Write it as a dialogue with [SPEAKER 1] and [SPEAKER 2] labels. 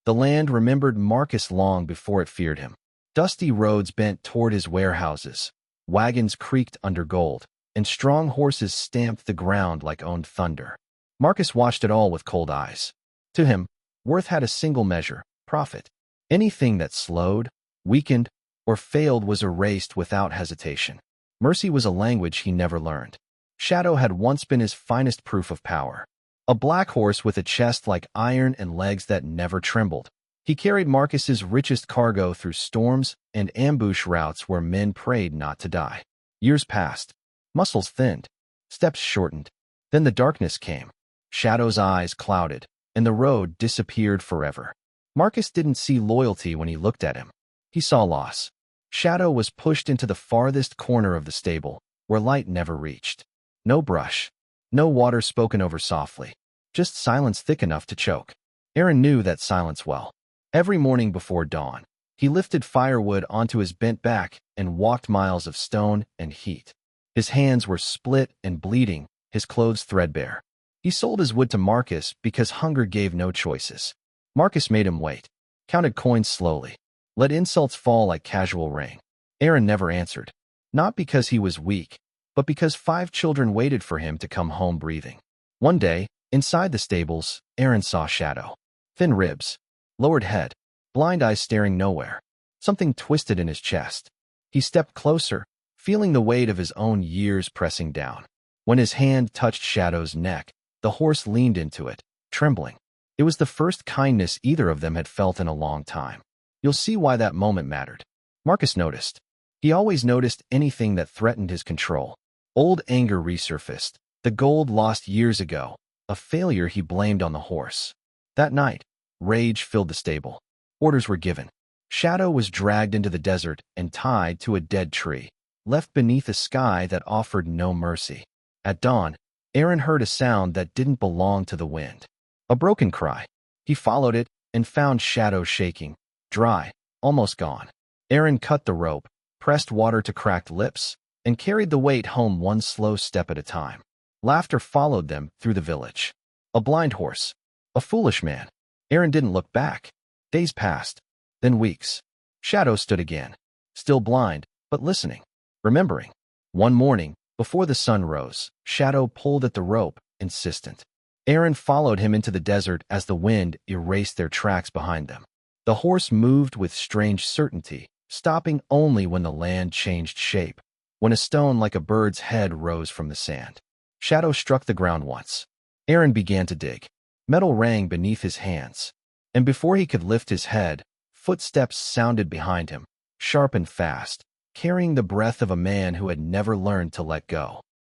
[SPEAKER 1] The land remembered Marcus long before it feared him. Dusty roads bent toward his warehouses. Wagons creaked under gold, and strong horses stamped the ground like owned thunder. Marcus watched it all with cold eyes. To him, worth had a single measure: profit. Anything that slowed, weakened, or failed was erased without hesitation. Mercy was a language he never learned. Shadow had once been his finest proof of power. A black horse with a chest like iron and legs that never trembled. He carried Marcus's richest cargo through storms and ambush routes where men prayed not to die. Years passed. Muscles thinned. Steps shortened. Then the darkness came. Shadow's eyes clouded, and the road disappeared forever. Marcus didn't see loyalty when he looked at him. He saw loss. Shadow was pushed into the farthest corner of the stable, where light never reached. No brush. No water spoken over softly. Just silence thick enough to choke. Aaron knew that silence well. Every morning before dawn, he lifted firewood onto his bent back and walked miles of stone and heat. His hands were split and bleeding, his clothes threadbare. He sold his wood to Marcus because hunger gave no choices. Marcus made him wait, counted coins slowly, let insults fall like casual rain. Aaron never answered, not because he was weak, but because 5 children waited for him to come home breathing. One day, inside the stables, Aaron saw Shadow. Thin ribs, lowered head, blind eyes staring nowhere, something twisted in his chest. He stepped closer, feeling the weight of his own years pressing down. When his hand touched Shadow's neck, the horse leaned into it, trembling. It was the first kindness either of them had felt in a long time. You'll see why that moment mattered. Marcus noticed. He always noticed anything that threatened his control. Old anger resurfaced, the gold lost years ago, a failure he blamed on the horse. That night, rage filled the stable. Orders were given. Shadow was dragged into the desert and tied to a dead tree, left beneath a sky that offered no mercy. At dawn, Aaron heard a sound that didn't belong to the wind. A broken cry. He followed it and found Shadow shaking, dry, almost gone. Aaron cut the rope, pressed water to cracked lips, and carried the weight home one slow step at a time. Laughter followed them through the village. A blind horse. A foolish man. Aaron didn't look back. Days passed. Then weeks. Shadow stood again. Still blind, but listening. Remembering. One morning, before the sun rose, Shadow pulled at the rope, insistent. Aaron followed him into the desert as the wind erased their tracks behind them. The horse moved with strange certainty, stopping only when the land changed shape. When a stone like a bird's head rose from the sand. Shadow struck the ground once. Aaron began to dig. Metal rang beneath his hands. And before he could lift his head, footsteps sounded behind him, sharp and fast, carrying the breath of a man who had never learned to let go.